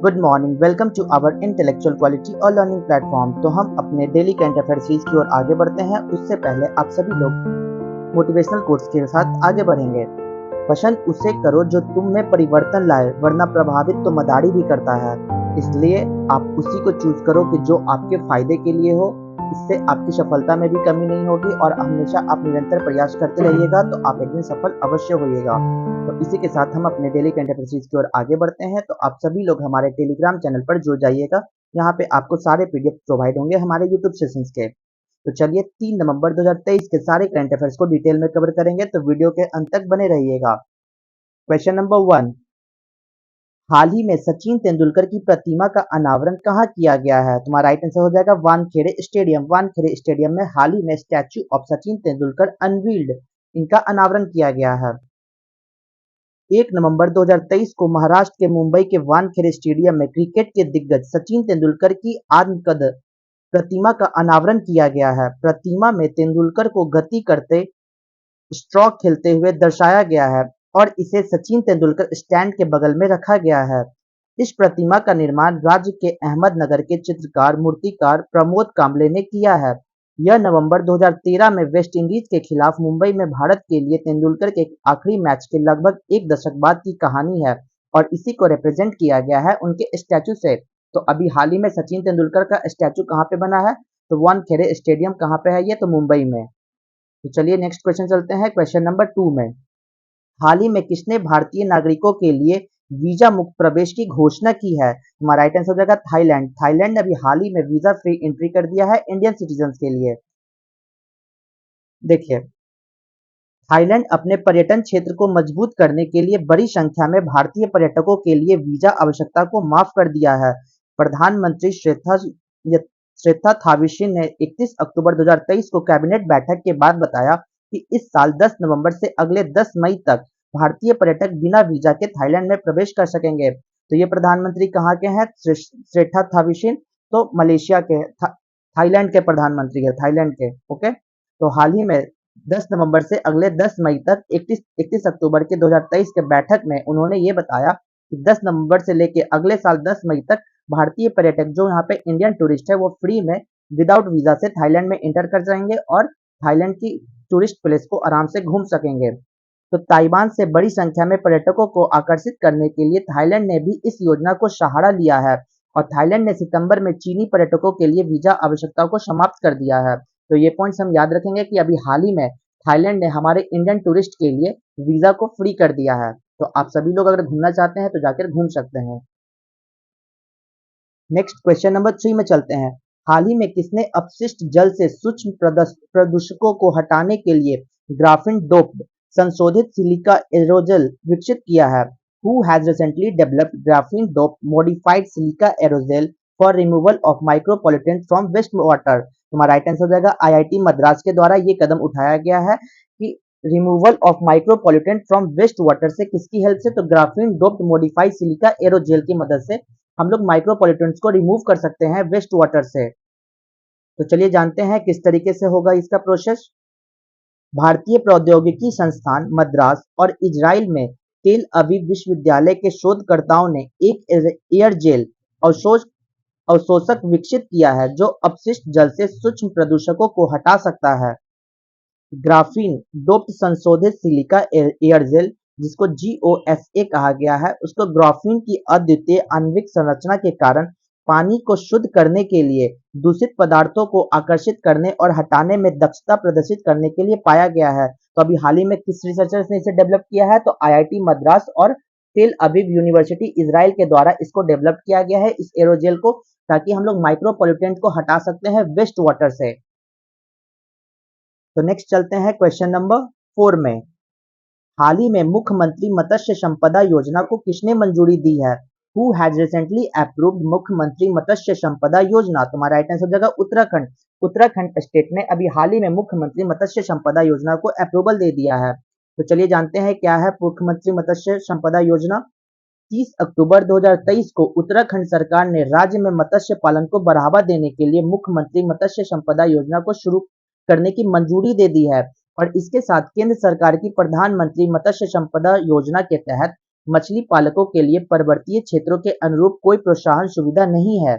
Good morning, welcome to our intellectual quality और learning platform. तो हम अपने डेली करंट अफेयर सीरीज की ओर आगे बढ़ते हैं। उससे पहले आप सभी लोग मोटिवेशनल कोट्स के साथ आगे बढ़ेंगे। पसंद उसे करो जो तुम में परिवर्तन लाए, वरना प्रभावित तो मदारी भी करता है। इसलिए आप उसी को चूज करो कि जो आपके फायदे के लिए हो। इससे आपकी सफलता में भी कमी नहीं होगी और हमेशा आप निरंतर प्रयास करते रहिएगा तो आप एक दिन सफल अवश्य होइएगा। तो इसी के साथ हम अपने डेली करंट अफेयर सीरीज की ओर आगे बढ़ते हैं। तो आप सभी लोग हमारे टेलीग्राम चैनल पर जुड़ जाइएगा। यहाँ पे आपको सारे पीडीएफ प्रोवाइड होंगे हमारे यूट्यूब सेशंस के। तो चलिए 3 नवंबर 2023 के सारे करंट अफेयर्स को डिटेल में कवर करेंगे, तो वीडियो के अंत तक बने रहिएगा। क्वेश्चन नंबर 1, हाल ही में सचिन तेंदुलकर की प्रतिमा का अनावरण कहाँ किया गया है? तुम्हारा राइट आंसर हो जाएगा वानखेड़े स्टेडियम। वानखेड़े स्टेडियम में हाल ही में statue of Sachin Tendulkar unveiled, इनका अनावरण किया गया है। 1 नवंबर 2023 को महाराष्ट्र के मुंबई के वानखेड़े स्टेडियम में क्रिकेट के दिग्गज सचिन तेंदुलकर की आदमकद प्रतिमा का अनावरण किया गया है। प्रतिमा में तेंदुलकर को गति करते स्ट्रोक खेलते हुए दर्शाया गया है और इसे सचिन तेंदुलकर स्टैंड के बगल में रखा गया है। इस प्रतिमा का निर्माण राज्य के अहमदनगर के चित्रकार मूर्तिकार प्रमोद कांबले ने किया है। यह नवंबर 2013 में वेस्ट इंडीज के खिलाफ मुंबई में भारत के लिए तेंदुलकर के आखिरी मैच के लगभग एक दशक बाद की कहानी है और इसी को रिप्रेजेंट किया गया है उनके स्टैचू से। तो अभी हाल ही में सचिन तेंदुलकर का स्टैचू कहाँ पे बना है? तो वानखेड़े स्टेडियम कहाँ पे है? ये तो मुंबई में। तो चलिए नेक्स्ट क्वेश्चन चलते हैं। क्वेश्चन नंबर 2 में, हाल ही में किसने भारतीय नागरिकों के लिए वीजा मुक्त प्रवेश की घोषणा की है? हमारा राइट आंसर हो जाएगा थाईलैंड। थाईलैंड ने अभी हाल ही में वीजा फ्री एंट्री कर दिया है इंडियन सिटीजन के लिए। देखिए, थाईलैंड अपने पर्यटन क्षेत्र को मजबूत करने के लिए बड़ी संख्या में भारतीय पर्यटकों के लिए वीजा आवश्यकता को माफ कर दिया है। प्रधानमंत्री श्रेथा थाविसिन ने 31 अक्टूबर 2023 को कैबिनेट बैठक के बाद बताया कि इस साल 10 नवंबर से अगले 10 मई तक भारतीय पर्यटक बिना वीजा के थाईलैंड में प्रवेश कर सकेंगे। तो ये प्रधानमंत्री कहाँ के हैं? श्रेठा थाविसिन तो मलेशिया के, थाईलैंड के प्रधानमंत्री है, थाईलैंड के। ओके, तो हाल ही में 10 नवंबर से अगले 10 मई तक 31 अक्टूबर के 2023 के बैठक में उन्होंने ये बताया कि 10 नवंबर से लेके अगले साल 10 मई तक भारतीय पर्यटक जो यहाँ पे इंडियन टूरिस्ट है वो फ्री में विदाउट वीजा से थाईलैंड में एंटर कर जाएंगे और थाईलैंड की टूरिस्ट प्लेस को आराम से घूम सकेंगे। तो ताइवान से बड़ी संख्या में पर्यटकों को आकर्षित करने के लिए थाईलैंड ने भी इस योजना को सहारा लिया है और थाईलैंड ने सितंबर में चीनी पर्यटकों के लिए वीजा आवश्यकता को समाप्त कर दिया है। तो ये पॉइंट्स हम याद रखेंगे कि अभी हाल ही में थाईलैंड ने हमारे इंडियन टूरिस्ट के लिए वीजा को फ्री कर दिया है। तो आप सभी लोग अगर घूमना चाहते हैं तो जाकर घूम सकते हैं। नेक्स्ट क्वेश्चन नंबर 3 में चलते हैं। हाल ही में किसने अपशिष्ट जल से सूक्ष्म प्रदूषकों को हटाने के लिए ग्राफीन डोप्ड संशोधित सिलिका एरोजेल विकसित किया है? Who has recently developed graphene doped modified silica aerosol for removal of micropollutants from wastewater? तुम्हारा राइट आंसर हो जाएगा आईआईटी मद्रास के द्वारा ये कदम उठाया गया है कि removal of micropollutant from waste water से किसकी हेल्प से? तो graphene doped modified silica aerogel की मदद से हम लोग माइक्रोपॉलिटेंट्स को रिमूव कर सकते हैं वेस्ट वाटर से। तो चलिए जानते हैं किस तरीके से होगा इसका प्रोसेस। भारतीय प्रौद्योगिकी संस्थान मद्रास और इजराइल में तेल अवीव विश्वविद्यालय के शोधकर्ताओं ने एक एयर जेल अवशोषक विकसित किया है जो अपशिष्ट जल से सूक्ष्म प्रदूषकों को हटा सकता है। ग्राफीन डोप्ड संशोधित सिलिका एयरजेल, जिसको GOSA कहा गया है, उसको ग्राफीन की अद्वितीय आणविक संरचना के कारण पानी को शुद्ध करने के लिए दूषित पदार्थों को आकर्षित करने और हटाने में दक्षता प्रदर्शित करने के लिए पाया गया है। तो अभी हाल ही में किस रिसर्चर्स ने इसे डेवलप किया है? तो IIT मद्रास और तेल अवीव यूनिवर्सिटी इजराइल के द्वारा इसको डेवलप किया गया है इस एरोजेल को, ताकि हम लोग माइक्रोपॉल्यूटेंट को हटा सकते हैं वेस्ट वाटर से। तो नेक्स्ट चलते हैं क्वेश्चन नंबर 4 में। हाल ही में मुख्यमंत्री मत्स्य संपदा योजना को किसने मंजूरी दी है? Who has recently approved मुख्यमंत्री मत्स्य संपदा योजना? तुम्हारा राइट आंसर हो जाएगा उत्तराखंड। उत्तराखंड स्टेट ने अभी हाल ही में मुख्यमंत्री मत्स्य संपदा योजना को अप्रूवल दे दिया है। तो चलिए जानते हैं क्या है मुख्यमंत्री मत्स्य संपदा योजना। 30 अक्टूबर 2023 को उत्तराखंड सरकार ने राज्य में मत्स्य पालन को बढ़ावा देने के लिए मुख्यमंत्री मत्स्य संपदा योजना को शुरू करने की मंजूरी दे दी है और इसके साथ केंद्र सरकार की प्रधानमंत्री मत्स्य संपदा योजना के तहत मछली पालकों के लिए पर्वतीय क्षेत्रों के अनुरूप कोई प्रोत्साहन सुविधा नहीं है।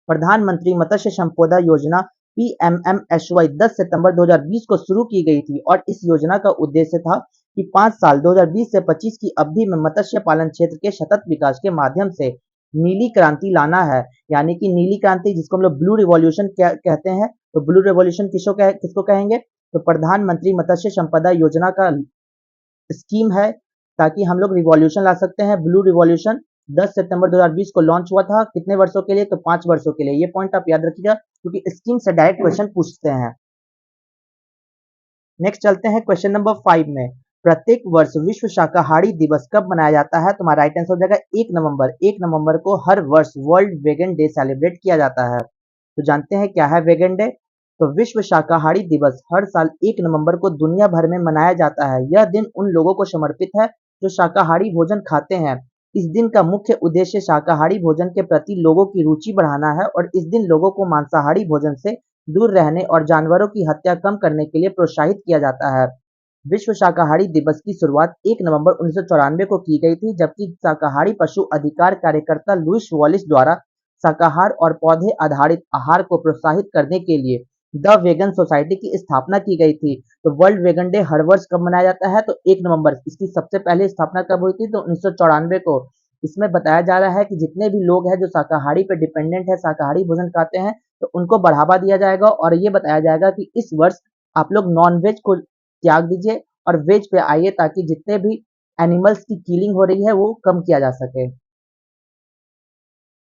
प्रधानमंत्री मत्स्य संपदा योजना पीएमएमएसवाई 10 सितंबर 2020 को शुरू की गई थी और इस योजना का उद्देश्य था कि 5 साल 2020 से 25 की अवधि में मत्स्य पालन क्षेत्र के सतत विकास के माध्यम से नीली क्रांति लाना है। यानी कि नीली क्रांति जिसको हम लोग ब्लू रिवॉल्यूशन कहते हैं, तो ब्लू रिवॉल्यूशन किसको कहेंगे? तो प्रधानमंत्री मत्स्य संपदा योजना का स्कीम है ताकि हम लोग रिवॉल्यूशन ला सकते हैं। ब्लू रिवॉल्यूशन 10 सितंबर 2020 को लॉन्च हुआ था। कितने वर्षों के लिए? तो 5 वर्षों के लिए। ये पॉइंट आप याद रखिएगा क्योंकि स्कीम से डायरेक्ट क्वेश्चन पूछते हैं। नेक्स्ट चलते हैं क्वेश्चन नंबर 5 में। प्रत्येक वर्ष विश्व शाकाहारी दिवस कब मनाया जाता है? तुम्हारा राइट आंसर हो जाएगा 1 नवंबर। 1 नवंबर को हर वर्ष वर्ल्ड वेगन डे सेलिब्रेट किया जाता है। तो जानते हैं क्या है वेगन डे? तो विश्व शाकाहारी दिवस हर साल 1 नवंबर को दुनिया भर में मनाया जाता है। यह दिन उन लोगों को समर्पित है जो शाकाहारी भोजन खाते हैं। इस दिन का मुख्य उद्देश्य शाकाहारी भोजन के प्रति लोगों की रुचि बढ़ाना है और इस दिन लोगों को मांसाहारी भोजन से दूर रहने और जानवरों की हत्या कम करने के लिए प्रोत्साहित किया जाता है। विश्व शाकाहारी दिवस की शुरुआत 1 नवंबर 1994 को की गई थी, जबकि शाकाहारी पशु अधिकार कार्यकर्ता लुईस वॉलिस द्वारा शाकाहार और पौधे आधारित आहार को प्रोत्साहित करने के लिए द वेगन सोसाइटी की स्थापना की गई थी। तो वर्ल्ड वेगन डे हर वर्ष कब मनाया जाता है? तो 1 नवंबर। इसकी सबसे पहले स्थापना कब हुई थी? तो 1994 को। इसमें बताया जा रहा है कि जितने भी लोग हैं जो शाकाहारी पे डिपेंडेंट है, शाकाहारी भोजन खाते हैं, तो उनको बढ़ावा दिया जाएगा और ये बताया जाएगा कि इस वर्ष आप लोग नॉन वेज को त्याग दीजिए और वेज पे आइए ताकि जितने भी एनिमल्स की किलिंग हो रही है वो कम किया जा सके।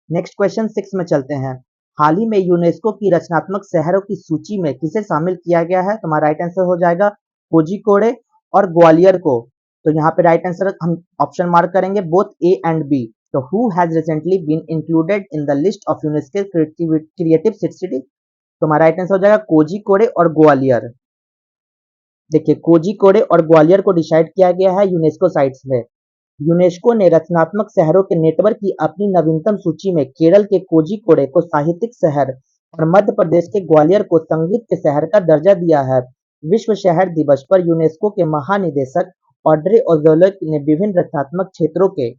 नेक्स्ट क्वेश्चन 6 में चलते हैं। हाल ही में यूनेस्को की रचनात्मक शहरों की सूची में किसे शामिल किया गया है? तुम्हारा राइट आंसर हो जाएगा कोझिकोडे और ग्वालियर को। तो यहाँ पे राइट आंसर हम ऑप्शन मार्क करेंगे बोथ ए एंड बी। तो who has recently been included in the list of UNESCO creative city? तुम्हारा राइट आंसर हो जाएगा कोझिकोडे और ग्वालियर। देखिए कोझिकोडे और ग्वालियर को डिसाइड किया गया है यूनेस्को साइट्स में। यूनेस्को ने रचनात्मक शहरों के नेटवर्क की अपनी नवीनतम सूची में केरल के कोझिकोडे को साहित्यिक शहर और मध्य प्रदेश के ग्वालियर को संगीत के शहर का दर्जा दिया है। विश्व शहर दिवस पर यूनेस्को के महानिदेशक ऑड्रे अज़ौले ने विभिन्न रचनात्मक क्षेत्रों के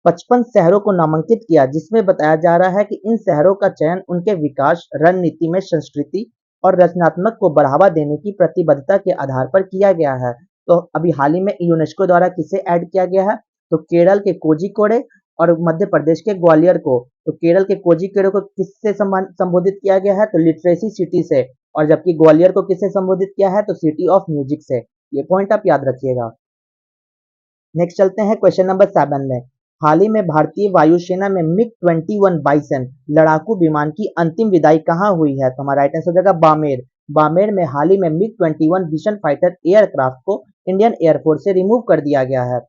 55 शहरों को नामांकित किया, जिसमें बताया जा रहा है कि इन शहरों का चयन उनके विकास रणनीति में संस्कृति और रचनात्मक को बढ़ावा देने की प्रतिबद्धता के आधार पर किया गया है। तो अभी हाल ही में यूनेस्को द्वारा किसे ऐड किया गया है? तो केरल के कोझिकोडे और मध्य प्रदेश के ग्वालियर को। तो केरल के कोझिकोडे को किससे संबोधित किया गया है? तो लिटरेसी सिटी से। और जबकि ग्वालियर को किससे संबोधित किया है? तो सिटी ऑफ म्यूजिक से। ये पॉइंट आप याद रखिएगा। नेक्स्ट चलते हैं क्वेश्चन नंबर 7 में। हाल ही में भारतीय वायुसेना में मिग-21 बाइसन लड़ाकू विमान की अंतिम विदाई कहाँ हुई है? तो हमारा राइट आंसर हो जाएगा बामेर। बामेर में हाल ही में मिग-21 विशन फाइटर एयरक्राफ्ट को इंडियन एयरफोर्स से रिमूव कर दिया गया है।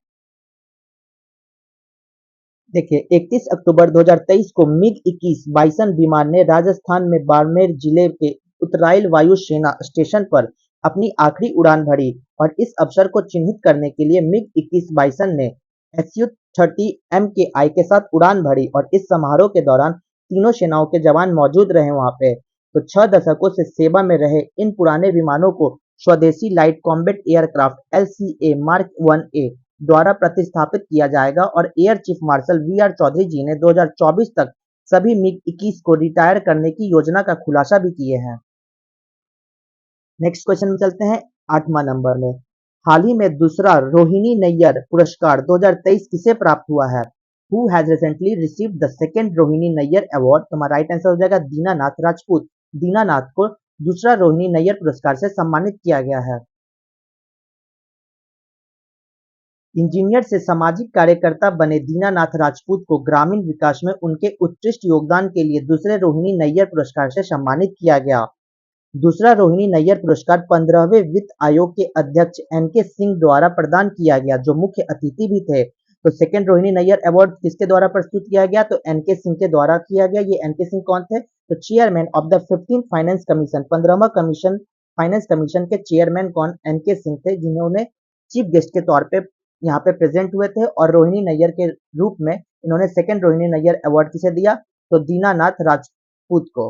देखिए 31 अक्टूबर 2023 को मिग-21 बाइसन विमान ने राजस्थान में बाड़मेर जिले के उत्तराइल वायु सेना स्टेशन पर अपनी आखिरी उड़ान भरी और इस अवसर को चिन्हित करने के लिए मिग-21 बाइसन ने SU-30 MKI के साथ उड़ान भरी और इस समारोह के दौरान तीनों सेनाओं के जवान मौजूद रहे वहां पे। तो 6 दशकों से सेवा में रहे इन पुराने विमानों को स्वदेशी light combat aircraft LCA mark 1A द्वारा प्रतिस्थापित किया जाएगा और air chief marshal VR Chaudhari ji ने 2024 तक सभी मिग-21 को रिटायर करने की योजना का खुलासा भी किए हैं। नेक्स्ट क्वेश्चन में चलते हैं 8वां नंबर में। हाल ही में दूसरा रोहिणी नैयर पुरस्कार 2023 किसे प्राप्त हुआ है? Who has recently received the second Rohini Nayyar award? तुम्हारा राइट आंसर हो जाएगा दीनानाथ राजपूत। दीनानाथ को दूसरा रोहिणी नैयर पुरस्कार से सम्मानित किया गया है। इंजीनियर से सामाजिक कार्यकर्ता बने दीनानाथ राजपूत को ग्रामीण विकास में उनके उत्कृष्ट योगदान के लिए दूसरे रोहिणी नैयर पुरस्कार से सम्मानित किया गया। दूसरा रोहिणी नैयर पुरस्कार 15वें वित्त आयोग के अध्यक्ष NK सिंह द्वारा प्रदान किया गया, जो मुख्य अतिथि भी थे। तो सेकंड रोहिणी नैयर अवार्ड किसके द्वारा प्रस्तुत किया गया? तो NK सिंह के द्वारा किया गया। ये NK सिंह कौन थे? तो chairman of the 15th finance commission, 15वां कमीशन फाइनेंस कमीशन के चेयरमैन कौन? NK सिंह थे, जिन्होंने चीफ गेस्ट के तौर पे यहाँ पे प्रेजेंट हुए थे और रोहिणी नैयर के रूप में इन्होंने सेकंड रोहिणी नैयर अवार्ड किसे दिया? तो दीनानाथ राजपूत को।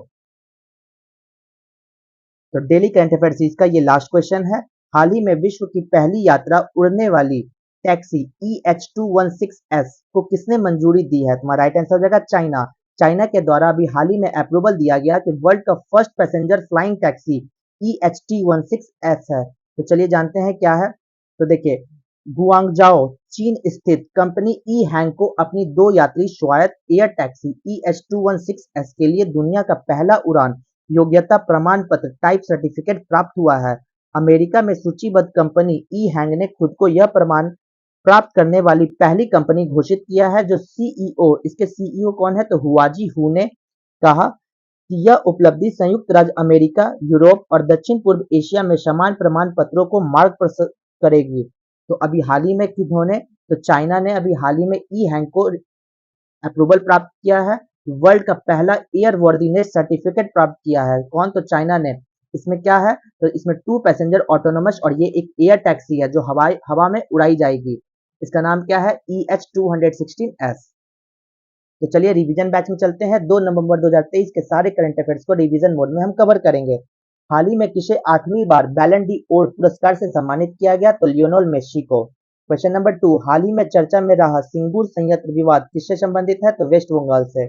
तो डेली करंट अफेयर सीरीज का ये लास्ट क्वेश्चन है। हाल ही में विश्व की पहली यात्रा उड़ने वाली टैक्सी EH216S को किसने मंजूरी दी है? तुम्हारा राइट आंसर हो जाएगा चाइना। चाइना के द्वारा अभी हाल ही में अप्रूवल दिया गया कि वर्ल्ड का first passenger flying taxi EHT16S है। तो चलिए जानते हैं क्या है। तो देखिए, गुआंगझाओ चीन स्थित कंपनी ई हैंग को अपनी 2 यात्री स्वायत्त एयर टैक्सी EH216S के लिए दुनिया का पहला उड़ान योग्यता प्रमाण पत्र टाइप सर्टिफिकेट प्राप्त हुआ है। अमेरिका में सूचीबद्ध कंपनी ई हैंग ने खुद को यह प्रमाण प्राप्त करने वाली पहली कंपनी घोषित किया है। जो इसके सीईओ कौन है? तो हुआजी हू ने कहा कि यह उपलब्धि संयुक्त राज्य अमेरिका, यूरोप और दक्षिण पूर्व एशिया में समान प्रमाण पत्रों को मार्ग प्रशस्त करेगी। तो अभी हाल ही में किन्होंने, तो चाइना ने अभी हाल ही में ई हैंग को अप्रूवल प्राप्त किया है। वर्ल्ड का पहला एयर वर्दीनेस सर्टिफिकेट प्राप्त किया है। कौन? तो चाइना ने। इसमें क्या है? तो इसमें 2 पैसेंजर ऑटोनोमस और ये एक एयर टैक्सी है जो हवा में उड़ाई जाएगी। इसका नाम क्या है? EH216S। तो चलिए रिवीजन बैच में चलते हैं। 2 नवंबर 2023 के सारे करंट अफेयर्स को रिवीजन मोड में हम कवर करेंगे। हाल ही में किसे 8वीं बार बैलन डी ओर पुरस्कार से सम्मानित किया गया? तो लियोनेल मेसी को। क्वेश्चन नंबर 2, हाल ही में चर्चा में रहा सिंगूर संयंत्र विवाद किससे संबंधित है? तो वेस्ट बंगाल से।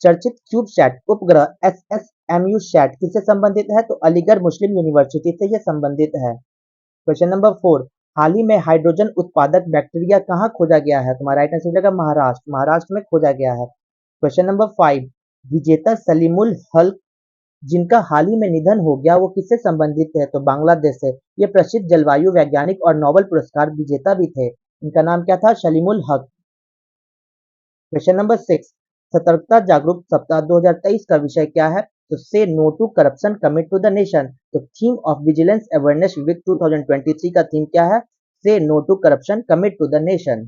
चर्चित क्यूबसैट उपग्रह SSMU सैट किससे संबंधित है? तो अलीगढ़ मुस्लिम यूनिवर्सिटी से यह संबंधित है। क्वेश्चन नंबर 4, हाल ही में हाइड्रोजन उत्पादक बैक्टीरिया कहाँ खोजा गया है? तुम्हारा राइट आंसर हो जाएगा महाराष्ट्र। महाराष्ट्र में खोजा गया है। क्वेश्चन नंबर 5, विजेता सलीमुल हक जिनका हाल ही में निधन हो गया वो किससे संबंधित है? तो बांग्लादेश से। ये प्रसिद्ध जलवायु वैज्ञानिक और नोबेल पुरस्कार विजेता भी थे। इनका नाम क्या था? सलीमुल हक। क्वेश्चन नंबर 6, सतर्कता जागरूक सप्ताह 2023 का विषय क्या है? तो say no to corruption commit to the nation. तो theme of vigilance awareness week 2023 का थीम क्या है? Say no to corruption commit to the nation.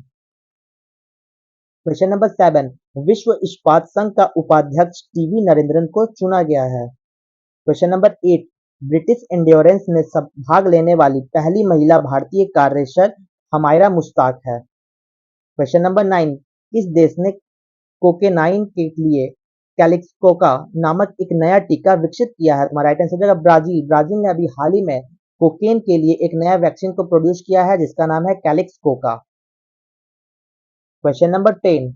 Question number 7, विश्व इस्पात संघ का उपाध्यक्ष टीवी नरेंद्रन को चुना गया है। क्वेश्चन नंबर 8, ब्रिटिश एंड्योरेंस में सब भाग लेने वाली पहली महिला भारतीय कार रेसर हमायरा मुश्ताक है। क्वेश्चन नंबर 9, किस देश ने कोकेनाइन के लिए कैलिक्सकोका नामक एक नया टीका विकसित किया है? तुम्हारा राइट आंसर हो जाएगा ब्राजील। ब्राजील ने अभी हाल ही में कोकेन के लिए एक नया वैक्सीन को प्रोड्यूस किया है जिसका नाम है कैलिक्सकोका। क्वेश्चन नंबर 10,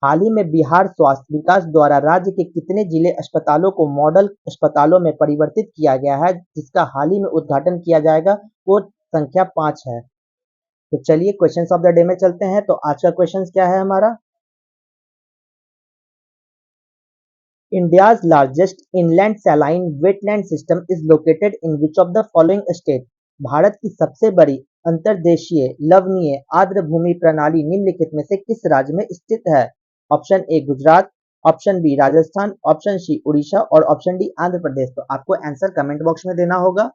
हाल ही में बिहार स्वास्थ्य विकास द्वारा राज्य के कितने जिले अस्पतालों को मॉडल अस्पतालों में परिवर्तित किया गया है जिसका हाल ही में उद्घाटन किया जाएगा? वो संख्या 5 है। तो चलिए क्वेश्चंस ऑफ द डे में चलते हैं। तो आज का क्वेश्चन क्या है हमारा? India's largest inland saline wetland system is located in which of the following state? Bharat की सबसे बड़ी अंतर्देशीय लवणीय आर्द्र भूमि प्रणाली निम्नलिखित में से किस राज्य में स्थित है? Option A Gujarat, option B Rajasthan, option C Orissa और ऑप्शन डी आंध्र प्रदेश। तो आपको आंसर कमेंट बॉक्स में देना होगा।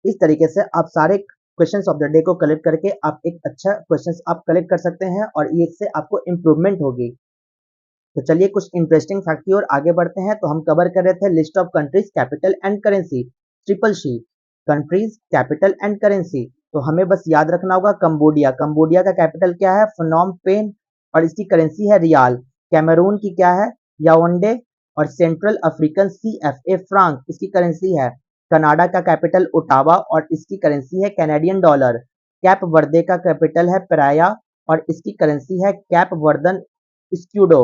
इस तरीके से आप सारे क्वेश्चंस ऑफ द डे को कलेक्ट करके आप एक अच्छा क्वेश्चंस आप कलेक्ट कर सकते हैं और इससे आपको इम्प्रूवमेंट होगी। तो चलिए कुछ इंटरेस्टिंग फैक्ट की ओर आगे बढ़ते हैं। तो हम कवर कर रहे थे list of countries capital and currency, triple C, countries capital and currency. तो हमें बस याद रखना होगा कंबोडिया। कंबोडिया का कैपिटल क्या है? फनोम पेन और इसकी करेंसी है रियाल। कैमरून की क्या है? याओंडे और सेंट्रल अफ्रीकन CFA फ्रांक इसकी करेंसी है। कनाडा का कैपिटल ओटावा और इसकी करेंसी है कैनेडियन डॉलर। कैप वर्दे का कैपिटल है प्राया और इसकी करेंसी है cape verdean escudo.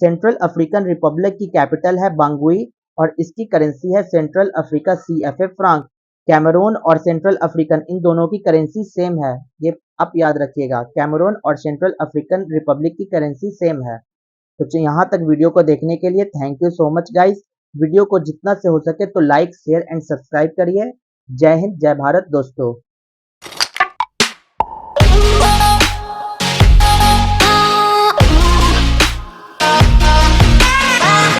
Central african republic की कैपिटल है बांगुई और इसकी करेंसी है central africa CFA franc. Cameroon और सेंट्रल अफ्रीकन इन दोनों की करेंसी सेम है। ये आप याद रखिएगा, कैमरून और सेंट्रल अफ्रीकन रिपब्लिक की करेंसी सेम है। तो यहाँ तक वीडियो को देखने के लिए thank you so much guys. Video को जितना से हो सके तो लाइक शेयर एंड सब्सक्राइब करिए। जय हिंद, जय भारत दोस्तों।